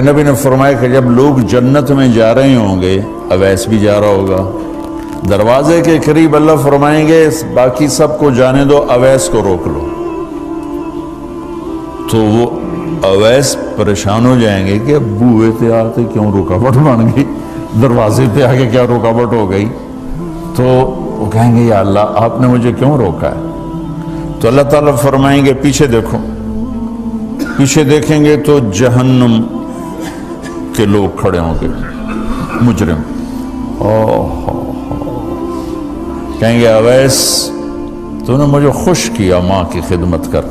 نبی نے فرمایا کہ جب لوگ جنت میں جا رہے ہوں گے، اویس بھی جا رہا ہوگا، دروازے کے قریب اللہ فرمائیں گے باقی سب کو جانے دو، اویس کو روک لو۔ تو وہ اویس پریشان ہو جائیں گے کہ اب بوئے پہ آتے کیوں رکاوٹ بن گئی، دروازے پہ آگے کیا رکاوٹ ہو گئی؟ تو وہ کہیں گے یا اللہ آپ نے مجھے کیوں روکا ہے؟ تو اللہ تعالیٰ فرمائیں گے پیچھے دیکھو۔ پیچھے دیکھیں گے تو جہنم کے لوگ کھڑے ہوں گے، مجرم۔ کہیں گے اویس تو نے مجھے خوش کیا ماں کی خدمت کر۔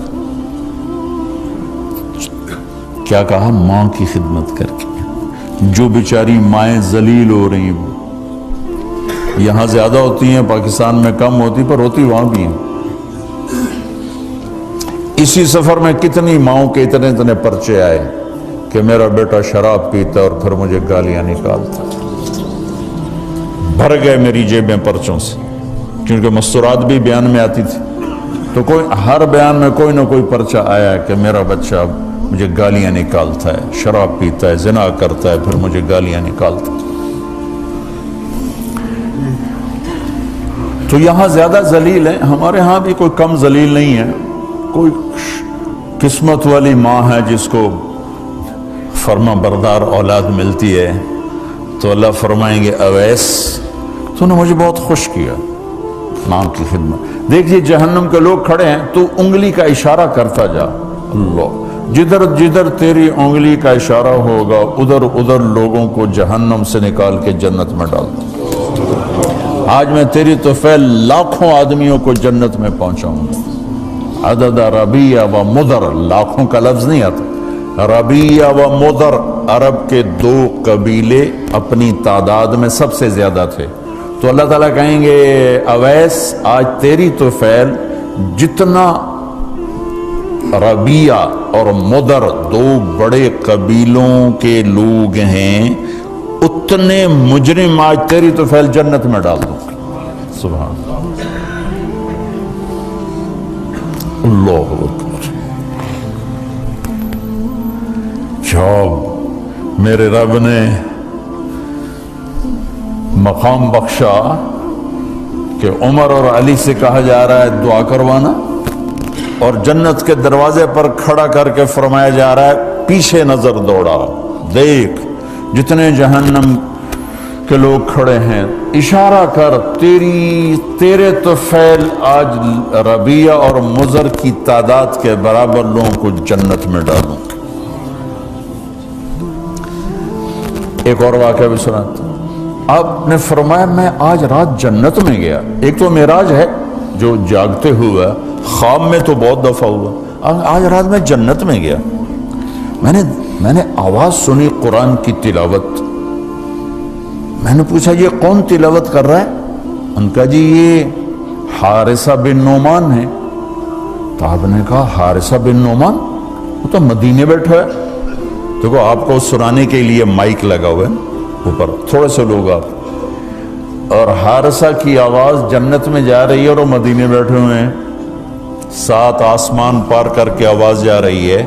کیا کہا؟ ماں کی خدمت کر کے۔ جو بیچاری مائیں ذلیل ہو رہی ہیں، یہاں زیادہ ہوتی ہیں، پاکستان میں کم ہوتی، پر ہوتی وہاں بھی ہیں۔ اسی سفر میں کتنی ماؤں کے اتنے پرچے آئے کہ میرا بیٹا شراب پیتا اور پھر مجھے گالیاں نکالتا۔ بھر گئے میری جیبیں پرچوں سے، کیونکہ مستورات بھی بیان میں آتی تھی، تو ہر بیان میں کوئی نہ کوئی پرچہ آیا کہ میرا بچہ مجھے گالیاں نکالتا ہے، شراب پیتا ہے، زنا کرتا ہے، پھر مجھے گالیاں نکالتا ہے۔ تو یہاں زیادہ ذلیل ہیں، ہمارے ہاں بھی کوئی کم ذلیل نہیں ہے۔ کوئی قسمت والی ماں ہے جس کو فرما بردار اولاد ملتی ہے، تو اللہ فرمائیں گے اویس تو نے مجھے بہت خوش کیا ماں کی خدمت۔ دیکھیے جہنم کے لوگ کھڑے ہیں، تو انگلی کا اشارہ کرتا جا، اللہ جدھر جدھر تیری انگلی کا اشارہ ہوگا ادھر ادھر لوگوں کو جہنم سے نکال کے جنت میں ڈال دوں۔ آج میں تیری طفیل لاکھوں آدمیوں کو جنت میں پہنچاؤں گا۔ عدد ربیہ و مدر، لاکھوں کا لفظ نہیں آتا، ربیہ و مدر عرب کے دو قبیلے اپنی تعداد میں سب سے زیادہ تھے۔ تو اللہ تعالیٰ کہیں گے اویس آج تیری طفیل جتنا ربیہ اور مدر دو بڑے قبیلوں کے لوگ ہیں، اتنے مجرم آج تیری طفیل جنت میں ڈال دوں۔ سبحان اللہ اکبر۔ جب میرے رب نے مقام بخشا کہ عمر اور علی سے کہا جا رہا ہے دعا کروانا، اور جنت کے دروازے پر کھڑا کر کے فرمایا جا رہا ہے پیچھے نظر دوڑا، دیکھ جتنے جہنم کے لوگ کھڑے ہیں، اشارہ کر تیرے طفیل آج ربیہ اور مضر کی تعداد کے برابر لوگوں کو جنت میں ڈالوں۔ ایک اور واقعہ بھی سناتا ہوں۔ آپ نے فرمایا میں آج رات جنت میں گیا۔ ایک تو معراج ہے جو جاگتے ہوئے، خواب میں تو بہت دفعہ ہوا، آج رات میں جنت میں گیا۔ میں نے آواز سنی قرآن کی تلاوت۔ میں نے پوچھا یہ کون تلاوت کر رہا ہے؟ ان کا جی یہ حارثہ بن نعمان ہے۔ تو آپ نے کہا حارثہ بن نعمان، وہ تو مدینے بیٹھا ہے۔ دیکھو آپ کو سنانے کے لیے مائک لگا ہوا ہے اوپر، تھوڑے سے لوگ آپ، اور حارثہ کی آواز جنت میں جا رہی ہے اور وہ مدینے بیٹھے ہوئے ہیں، 7 آسمان پار کر کے آواز جا رہی ہے۔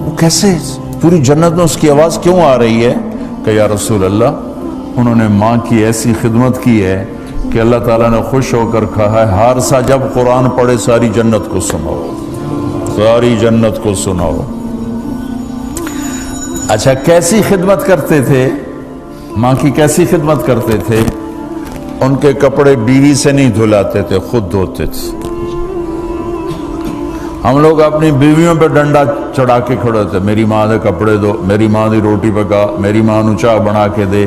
وہ کیسے پوری جنت میں اس کی آواز کیوں آ رہی ہے؟ کہ یا رسول اللہ انہوں نے ماں کی ایسی خدمت کی ہے کہ اللہ تعالیٰ نے خوش ہو کر کہا ہے حارثہ جب قرآن پڑھے ساری جنت کو سناؤ، ساری جنت کو سناؤ۔ اچھا کیسی خدمت کرتے تھے؟ ماں کی کیسی خدمت کرتے تھے؟ ان کے کپڑے بیوی سے نہیں دھلاتے تھے، خود دھوتے تھے۔ ہم لوگ اپنی بیویوں پہ ڈنڈا چڑھا کے کھڑے ہوتے، میری ماں دے کپڑے دو، میری ماں دی روٹی پکا، میری ماں نو چاہ بنا کے دے۔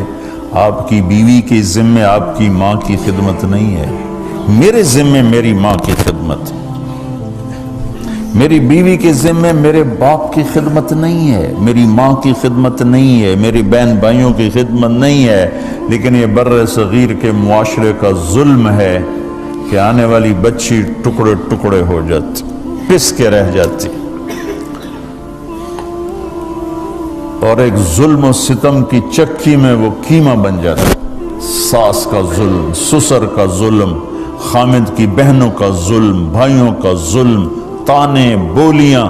آپ کی بیوی کے ذمے آپ کی ماں کی خدمت نہیں ہے، میرے ذمے میری ماں کی خدمت، میری بیوی کے ذمے میرے باپ کی خدمت نہیں ہے، میری ماں کی خدمت نہیں ہے، میری بہن بھائیوں کی خدمت نہیں ہے۔ لیکن یہ بر صغیر کے معاشرے کا ظلم ہے کہ آنے والی بچی ٹکڑے ٹکڑے ہو جاتی، پس کے رہ جاتی، اور ایک ظلم و ستم کی چکی میں وہ قیمہ بن جاتا۔ ساس کا ظلم، سسر کا ظلم، خامد کی بہنوں کا ظلم، بھائیوں کا ظلم، تانے بولیاں،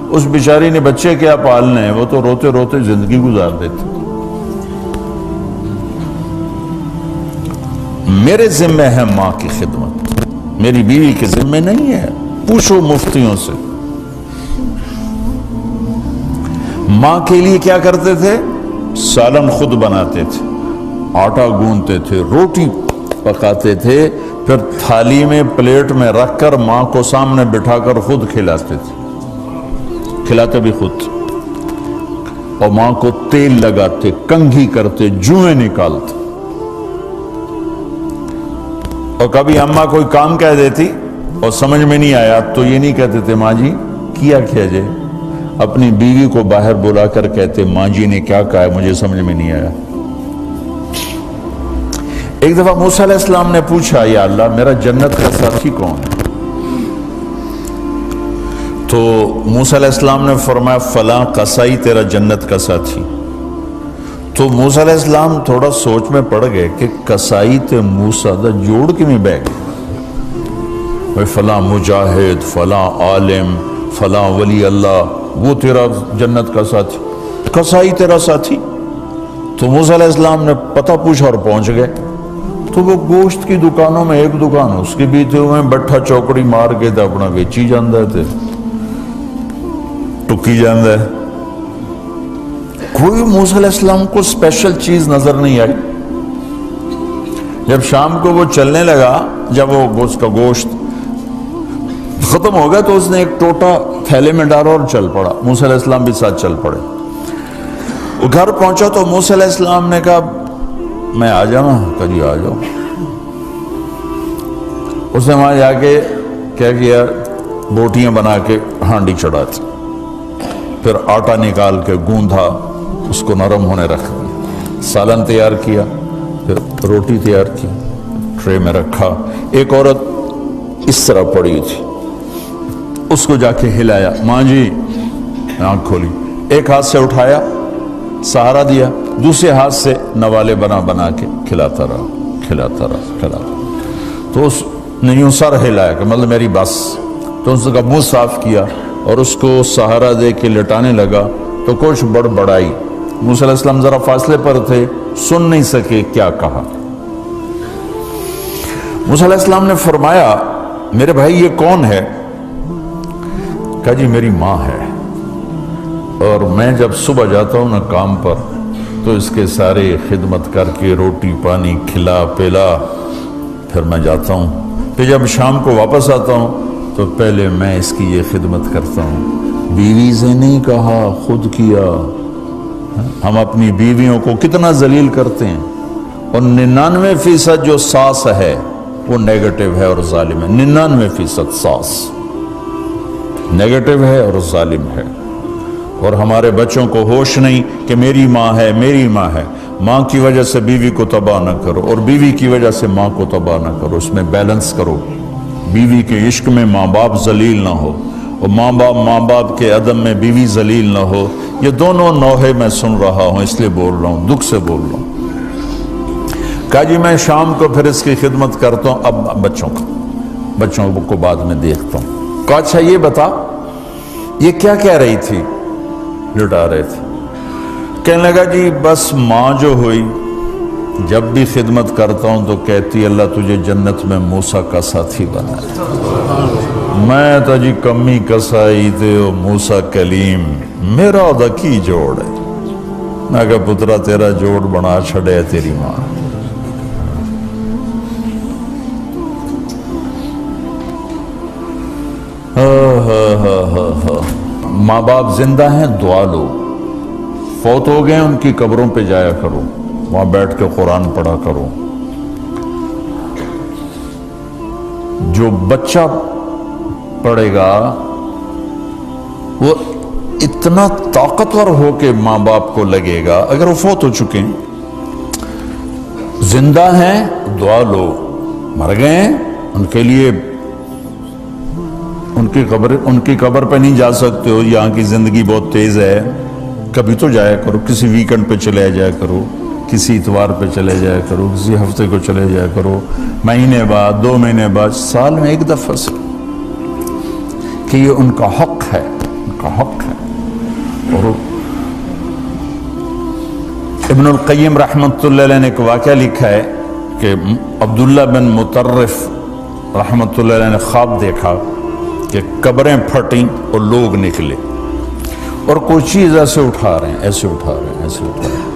اس بیچاری نے بچے کیا پالنے ہیں، وہ تو روتے روتے زندگی گزار دیتی۔ میرے ذمہ ہے ماں کی خدمت، میری بیوی کے ذمہ نہیں ہے۔ پوچھو مفتیوں سے، ماں کے لیے کیا کرتے تھے؟ سالن خود بناتے تھے، آٹا گوندتے تھے، روٹی پکاتے تھے، پھر تھالی میں پلیٹ میں رکھ کر ماں کو سامنے بٹھا کر خود کھلاتے تھے، کھلاتے بھی خود، اور ماں کو تیل لگاتے، کنگھی کرتے، جوئیں نکالتے۔ اور کبھی اماں کوئی کام کہہ دیتی اور سمجھ میں نہیں آیا تو یہ نہیں کہتے تھے ماں جی کیا جائے، اپنی بیوی کو باہر بلا کر کہتے ماں جی نے کیا کہا ہے مجھے سمجھ میں نہیں آیا۔ ایک دفعہ موسیٰ علیہ السلام نے پوچھا یا اللہ میرا جنت کا ساتھی کون ہے؟ تو موسیٰ علیہ السلام نے فرمایا فلاں قصائی تیرا جنت کا ساتھی۔ تو موسیٰ علیہ السلام تھوڑا سوچ میں پڑ گئے کہ قصائی تے موسیٰ دا جوڑ کی میں بہ گئے، فلاں مجاہد، فلاں عالم، فلاں ولی اللہ وہ تیرا جنت کا ساتھی، قصائی تیرا ساتھی۔ تو موسیٰ علیہ السلام نے پتہ پوچھا اور پہنچ گئے۔ تو وہ گوشت کی دکانوں میں ایک دکان اس کے بھی تھے، میں بٹھا چوکڑی مار کے تھا اپنا ویچی جاندہ تھے، ٹکی جاندہ ہے۔ کوئی موسیٰ علیہ السلام کو اسپیشل چیز نظر نہیں آئی۔ جب شام کو وہ چلنے لگا، جب وہ اس کا گوشت ختم ہو گیا تو اس نے ایک ٹوٹا تھیلے میں ڈالا اور چل پڑا، موسیٰ علیہ السلام بھی ساتھ چل پڑے۔ وہ گھر پہنچا تو موسیٰ علیہ السلام نے کہا میں آ جاؤں؟ کہا جی آ جاؤ۔ اس نے وہاں جا کے کیا کیا، بوٹیاں بنا کے ہانڈی چڑھا تھی، پھر آٹا نکال کے گوندھا، اس کو نرم ہونے رکھ دیا، سالن تیار کیا، پھر روٹی تیار کی، ٹرے میں رکھا۔ ایک عورت اس طرح پڑی تھی، اس کو جا کے ہلایا، ماں جی، آنکھ کھولی، ایک ہاتھ سے اٹھایا، سہارا دیا، دوسرے ہاتھ سے نوالے بنا بنا کے کھلاتا رہا۔ تو اس نے یوں سر ہلایا کہ مطلب میری بس، تو اس کا منہ صاف کیا اور اس کو سہارا دے کے لٹانے لگا تو کچھ بڑبڑائی۔ موسیٰ علیہ السلام ذرا فاصلے پر تھے، سن نہیں سکے کیا کہا۔ موسیٰ علیہ السلام نے فرمایا میرے بھائی یہ کون ہے؟ کہا جی میری ماں ہے، اور میں جب صبح جاتا ہوں نا کام پر تو اس کے سارے خدمت کر کے روٹی پانی کھلا پلا پھر میں جاتا ہوں، پھر جب شام کو واپس آتا ہوں تو پہلے میں اس کی یہ خدمت کرتا ہوں۔ بیوی سے نہیں کہا، خود کیا۔ ہم اپنی بیویوں کو کتنا ذلیل کرتے ہیں، اور 99% جو ساس ہے وہ نیگیٹو ہے اور ظالم ہے۔ 99% ساس نیگیٹو ہے اور ظالم ہے، اور ہمارے بچوں کو ہوش نہیں کہ میری ماں ہے، میری ماں ہے۔ ماں کی وجہ سے بیوی کو تباہ نہ کرو، اور بیوی کی وجہ سے ماں کو تباہ نہ کرو، اس میں بیلنس کرو۔ بیوی کے عشق میں ماں باپ ذلیل نہ ہو، اور ماں باپ کے عدم میں بیوی ذلیل نہ ہو۔ یہ دونوں نوحے میں سن رہا ہوں، اس لیے بول رہا ہوں، دکھ سے بول رہا ہوں۔ کہا جی میں شام کو پھر اس کی خدمت کرتا ہوں، اب بچوں کو بعد میں دیکھتا ہوں۔ کہا اچھا یہ بتا یہ کیا کہہ رہی تھی؟ لٹا رہے تھے۔ کہنے لگا جی بس ماں جو ہوئی جب بھی خدمت کرتا ہوں تو کہتی اللہ تجھے جنت میں موسیٰ کا ساتھی بنا۔ میں تو جی کمی کسائی تے موسیٰ کلیم میرا دا کی جوڑ ہے۔ میں کہا پترا تیرا جوڑ بنا چھڑے تیری ماں۔ ماں باپ زندہ ہیں دعا لو، فوت ہو گئے ان کی قبروں پہ جایا کرو، وہاں بیٹھ کے قرآن پڑھا کرو۔ جو بچہ پڑھے گا وہ اتنا طاقتور ہو کے ماں باپ کو لگے گا، اگر وہ فوت ہو چکے ہیں۔ زندہ ہیں دعا لو، مر گئے ہیں ان کے لیے ان کی قبر پہ نہیں جا سکتے ہو، یہاں کی زندگی بہت تیز ہے، کبھی تو جایا کرو، کسی ویکنڈ پہ چلے جایا کرو، کسی اتوار پہ چلے جایا کرو، کسی ہفتے کو چلے جایا کرو، مہینے بعد 2 مہینے بعد، سال میں 1 دفعہ سے، کہ یہ ان کا حق ہے، ان کا حق ہے۔ اور ابن القیم رحمۃ اللہ علیہ نے ایک واقعہ لکھا ہے کہ عبداللہ بن مطرف رحمۃ اللہ علیہ نے خواب دیکھا کہ قبریں پھٹیں اور لوگ نکلے اور کوئی چیز ایسے اٹھا رہے ہیں، ایسے اٹھا رہے ہیں، ایسے اٹھا رہے ہیں۔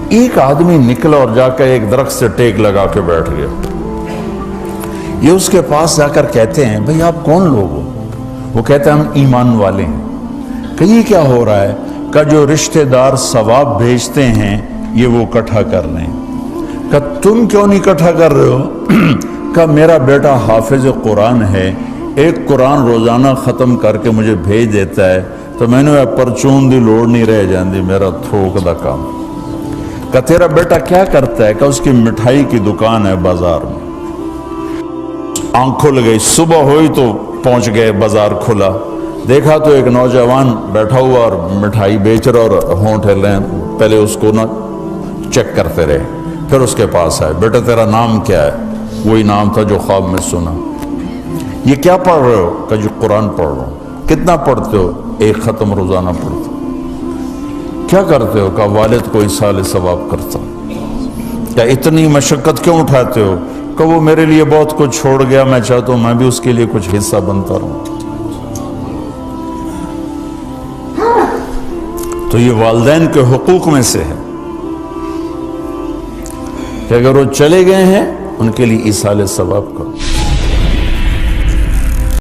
ایک آدمی نکلا اور جا کر ایک درخت سے ٹیک لگا کے بیٹھ گیا۔ یہ اس کے پاس جا کر کہتے ہیں بھئی آپ کون لوگ ہو؟ وہ کہتے ہیں ہم ایمان والے ہیں۔ کہ یہ کیا ہو رہا ہے؟ کہ جو رشتہ دار ثواب بھیجتے ہیں یہ وہ اکٹھا کر رہے ہیں۔ کہ تم کیوں نہیں اکٹھا کر رہے ہو؟ کہ میرا بیٹا حافظ قرآن ہے، ایک قرآن روزانہ ختم کر کے مجھے بھیج دیتا ہے، تو میں نے پرچون دی لوڑ نہیں رہ جاندی، میرا تھوک دا کام۔ کہ تیرا بیٹا کیا کرتا ہے؟ کہ اس کی مٹھائی کی دکان ہے بازار میں۔ آنکھ کھل گئی، صبح ہوئی تو پہنچ گئے، بازار کھلا، دیکھا تو ایک نوجوان بیٹھا ہوا اور مٹھائی بیچ رہا اور ہونٹ ہل رہے ہیں۔ پہلے اس کو نہ چیک کرتے رہے، پھر اس کے پاس آئے، بیٹا تیرا نام کیا ہے؟ وہی نام تھا جو خواب میں سنا۔ یہ کیا پڑھ رہے ہو؟ کہ جو قرآن پڑھ رہا ہوں۔ کتنا پڑھتے ہو؟ ایک ختم روزانہ پڑھتے ہو۔ کیا کرتے ہو؟ کہ والد کو ایصال ثواب کرتا۔ کیا اتنی مشقت کیوں اٹھاتے ہو؟ کہ وہ میرے لیے بہت کچھ چھوڑ گیا، میں چاہتا ہوں میں بھی اس کے لیے کچھ حصہ بنتا رہوں۔ تو یہ والدین کے حقوق میں سے ہے کہ اگر وہ چلے گئے ہیں ان کے لیے ایصال ثواب کرو۔